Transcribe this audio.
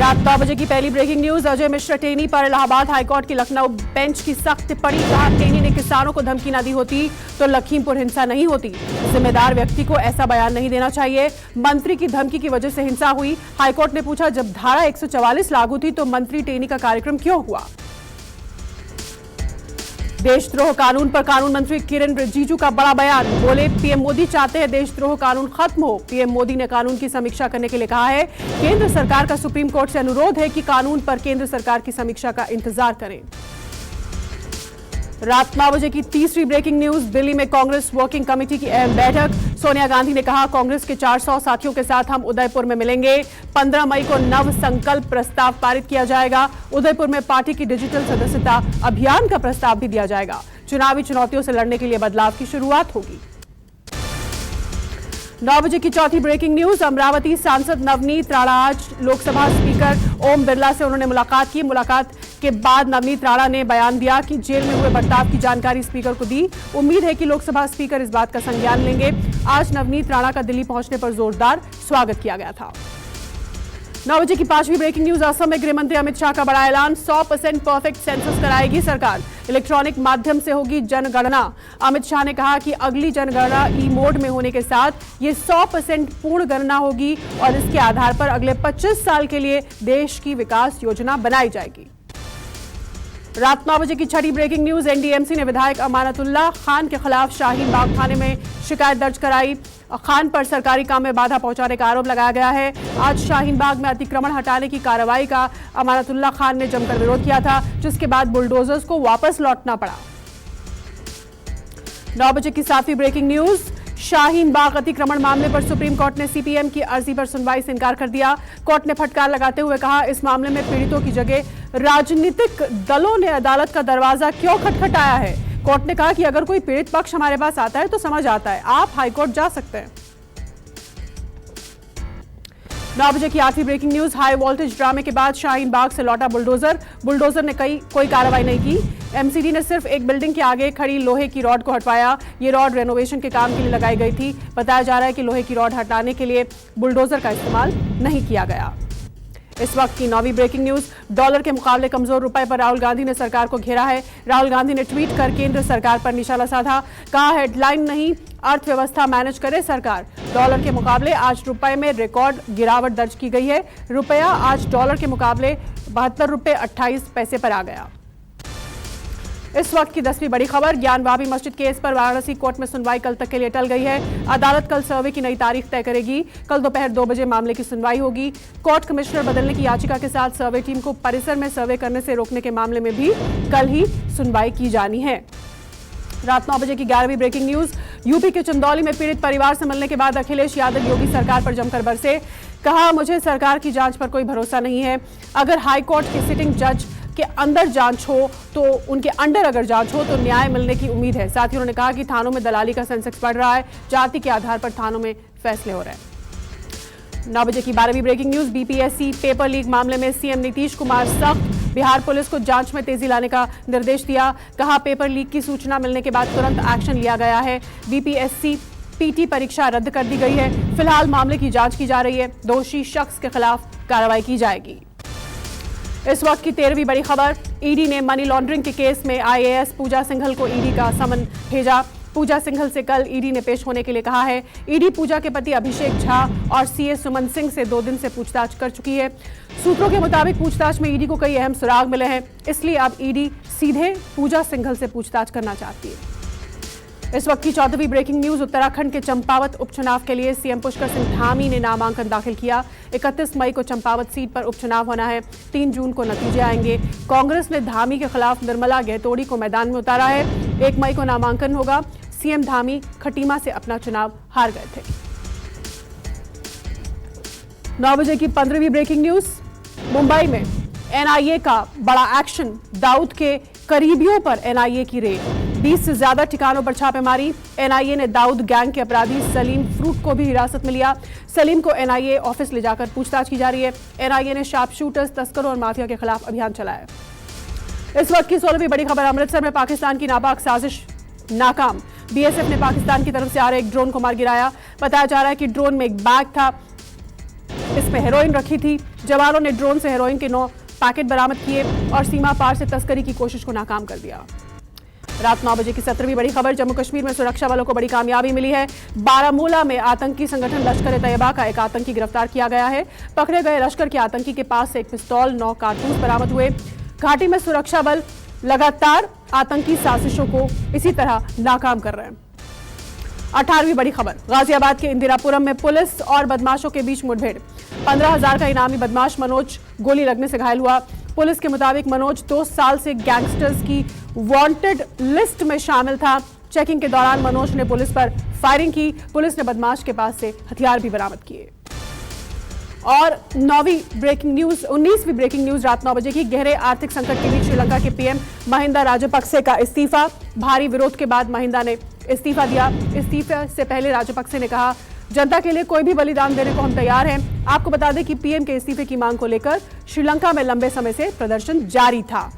रात 9 बजे की पहली ब्रेकिंग न्यूज। अजय मिश्रा टेनी पर इलाहाबाद हाईकोर्ट की लखनऊ बेंच की सख्त टिप्पणी। कहा, टेनी ने किसानों को धमकी न दी होती तो लखीमपुर हिंसा नहीं होती। जिम्मेदार व्यक्ति को ऐसा बयान नहीं देना चाहिए। मंत्री की धमकी की वजह से हिंसा हुई। हाईकोर्ट ने पूछा, जब धारा 144 लागू थी तो मंत्री टेनी का कार्यक्रम क्यों हुआ। देशद्रोह कानून पर कानून मंत्री किरेन रिजिजू का बड़ा बयान। बोले, पीएम मोदी चाहते हैं देशद्रोह कानून खत्म हो। पीएम मोदी ने कानून की समीक्षा करने के लिए कहा है। केंद्र सरकार का सुप्रीम कोर्ट से अनुरोध है कि कानून पर केंद्र सरकार की समीक्षा का इंतजार करें। रात 9 बजे की तीसरी ब्रेकिंग न्यूज। दिल्ली में कांग्रेस वर्किंग कमेटी की अहम बैठक। सोनिया गांधी ने कहा, कांग्रेस के 400 साथियों के साथ हम उदयपुर में मिलेंगे। 15 मई को नव संकल्प प्रस्ताव पारित किया जाएगा। उदयपुर में पार्टी की डिजिटल सदस्यता अभियान का प्रस्ताव भी दिया जाएगा। चुनावी चुनौतियों से लड़ने के लिए बदलाव की शुरुआत होगी। 9 बजे की चौथी ब्रेकिंग न्यूज। अमरावती सांसद नवनीत राणा आज लोकसभा स्पीकर ओम बिरला से उन्होंने मुलाकात की। मुलाकात के बाद नवनीत राणा ने बयान दिया कि जेल में हुए बर्ताव की जानकारी स्पीकर को दी। उम्मीद है कि लोकसभा स्पीकर इस बात का संज्ञान लेंगे। आज नवनीत राणा का दिल्ली पहुंचने पर जोरदार स्वागत किया गया था। 9 बजे की पांचवी ब्रेकिंग न्यूज। असम में गृह मंत्री अमित शाह का बड़ा ऐलान। 100% परफेक्ट सेंसस कराएगी सरकार। इलेक्ट्रॉनिक माध्यम से होगी जनगणना। अमित शाह ने कहा कि अगली जनगणना ई मोड में होने के साथ ये 100% पूर्ण गणना होगी और इसके आधार पर अगले 25 साल के लिए देश की विकास योजना बनाई जाएगी। रात 9 बजे की छठी ब्रेकिंग न्यूज। एनडीएमसी ने विधायक अमानतुल्लाह खान के खिलाफ शाहीन बाग थाने में शिकायत दर्ज कराई। खान पर सरकारी काम में बाधा पहुंचाने का आरोप लगाया गया है। आज शाहीन बाग में अतिक्रमण हटाने की कार्रवाई का अमानतुल्लाह खान ने जमकर विरोध किया था, जिसके बाद बुलडोजर्स को वापस लौटना पड़ा। 9 बजे की सातवीं ब्रेकिंग न्यूज। शाहीन बाग अतिक्रमण मामले पर सुप्रीम कोर्ट ने सीपीएम की अर्जी पर सुनवाई से इनकार कर दिया। कोर्ट ने फटकार लगाते हुए कहा, इस मामले में पीड़ितों की जगह राजनीतिक दलों ने अदालत का दरवाजा क्यों खटखटाया है। कोर्ट ने कहा कि अगर कोई पीड़ित पक्ष हमारे पास आता है तो समझ आता है, आप हाईकोर्ट जा सकते हैं। 9 बजे की आठवीं ब्रेकिंग न्यूज। हाई वोल्टेज ड्रामे के बाद शाहीन बाग से लौटा बुलडोजर ने कोई कार्रवाई नहीं की। एमसीडी ने सिर्फ एक बिल्डिंग के आगे खड़ी लोहे की रॉड को हटवाया। ये रॉड रेनोवेशन के काम के लिए लगाई गई थी। बताया जा रहा है कि लोहे की रॉड हटाने के लिए बुलडोजर का इस्तेमाल नहीं किया गया। इस वक्त की 9वीं ब्रेकिंग न्यूज। डॉलर के मुकाबले कमजोर रुपए पर राहुल गांधी ने सरकार को घेरा है। राहुल गांधी ने ट्वीट कर केंद्र सरकार पर निशाना साधा। कहा, हेडलाइन नहीं, अर्थव्यवस्था मैनेज करे सरकार। डॉलर के मुकाबले आज रुपए में रिकॉर्ड गिरावट दर्ज की गई है। रुपया आज डॉलर के मुकाबले 72 रुपये 28 पैसे पर आ गया। इस वक्त की 10वीं बड़ी खबर। ज्ञान वापी मस्जिद केस पर वाराणसी कोर्ट में सुनवाई कल तक के लिए टल गई है। अदालत कल सर्वे की नई तारीख तय करेगी। कल दोपहर 2 बजे मामले की सुनवाई होगी। कोर्ट कमिश्नर बदलने की याचिका के साथ सर्वे टीम को परिसर में सर्वे करने से रोकने के मामले में भी कल ही सुनवाई की जानी है। रात 9 बजे की 11वीं ब्रेकिंग न्यूज। यूपी के चंदौली में पीड़ित परिवार से मिलने के बाद अखिलेश यादव योगी सरकार पर जमकर बरसे। कहा, मुझे सरकार की जांच पर कोई भरोसा नहीं है। अगर हाईकोर्ट के सिटिंग जज के अंदर जांच हो तो उनके अंडर अगर जांच हो तो न्याय मिलने की उम्मीद है। साथ ही उन्होंने कहा कि थानों में दलाली का सेंसेक्स बढ़ रहा है। जाति के आधार पर थानों में फैसले हो रहे हैं। 9 बजे की 12वीं breaking news. BPSC paper leak मामले में सीएम नीतीश कुमार सख्त। बिहार पुलिस को जांच में तेजी लाने का निर्देश दिया। कहा, पेपर लीक की सूचना मिलने के बाद तुरंत एक्शन लिया गया है। बीपीएससी पीटी परीक्षा रद्द कर दी गई है। फिलहाल मामले की जांच की जा रही है। दोषी शख्स के खिलाफ कार्रवाई की जाएगी। इस वक्त की 13वीं बड़ी खबर। ईडी ने मनी लॉन्ड्रिंग के केस में आईएएस पूजा सिंघल को ईडी का समन भेजा। पूजा सिंघल से कल ईडी ने पेश होने के लिए कहा है। ईडी पूजा के पति अभिषेक झा और सीए सुमन सिंह से 2 दिन से पूछताछ कर चुकी है। सूत्रों के मुताबिक पूछताछ में ईडी को कई अहम सुराग मिले हैं, इसलिए अब ईडी सीधे पूजा सिंघल से पूछताछ करना चाहती है। इस वक्त की 14वीं ब्रेकिंग न्यूज। उत्तराखंड के चंपावत उपचुनाव के लिए सीएम पुष्कर सिंह धामी ने नामांकन दाखिल किया। 31 मई को चंपावत सीट पर उपचुनाव होना है। 3 जून को नतीजे आएंगे। कांग्रेस ने धामी के खिलाफ निर्मला गहतोड़ी को मैदान में उतारा है। 1 मई को नामांकन होगा। सीएम धामी खटीमा से अपना चुनाव हार गए थे। 9 बजे की 15वीं ब्रेकिंग न्यूज। मुंबई में एनआईए का बड़ा एक्शन। दाऊद के करीबियों पर एनआईए की रेड। 20 से ज्यादा ठिकानों पर छापेमारी। एनआईए ने दाऊद गैंग के अपराधी सलीम फ्रूट को भी हिरासत में लिया। सलीम को एनआईए ऑफिस ले जाकर पूछताछ की जा रही है। एनआईए ने शार्प शूटर्स, तस्करों और माफिया के खिलाफ अभियान चलाया। इस वक्त की 16वीं बड़ी खबर। अमृतसर में पाकिस्तान की नापाक साजिश नाकाम। बीएसएफ ने पाकिस्तान की तरफ से आ रहे एक ड्रोन को मार गिराया। बताया जा रहा है कि ड्रोन में एक बैग था इसमें हेरोइन रखी थी। जवानों ने ड्रोन से हेरोइन के 9 पैकेट बरामद किए और सीमा पार से तस्करी की कोशिश को नाकाम कर दिया। रात 9 बजे की 17वीं बड़ी खबर। जम्मू कश्मीर में सुरक्षा बलों को बड़ी कामयाबी मिली है। बारामूला में आतंकी संगठन लश्कर-ए-तैयबा का एक आतंकी गिरफ्तार किया गया है। पकड़े गए लश्कर के आतंकी के पास से एक पिस्तौल, 9 कारतूस बरामद हुए। घाटी में सुरक्षा बल लगातार आतंकी साजिशों को इसी तरह नाकाम कर रहे हैं। 18वीं बड़ी खबर। गाजियाबाद के इंदिरापुरम में पुलिस और बदमाशों के बीच मुठभेड़। 15,000 का इनामी बदमाश मनोज गोली लगने से घायल हुआ। पुलिस के मुताबिक मनोज 2 साल से गैंगस्टर्स की वांटेड लिस्ट में शामिल था। चेकिंग के दौरान मनोज ने पुलिस पर फायरिंग की। पुलिस ने बदमाश के पास से हथियार भी बरामद किए। और 19वीं ब्रेकिंग न्यूज रात 9 बजे की। गहरे आर्थिक संकट के बीच श्रीलंका के पीएम महिंदा राजपक्से का इस्तीफा। भारी विरोध के बाद महिंदा ने इस्तीफा दिया। इस्तीफे से पहले राजपक्से ने कहा, जनता के लिए कोई भी बलिदान देने को हम तैयार हैं। आपको बता दें कि पीएम के इस्तीफे की मांग को लेकर श्रीलंका में लंबे समय से प्रदर्शन जारी था।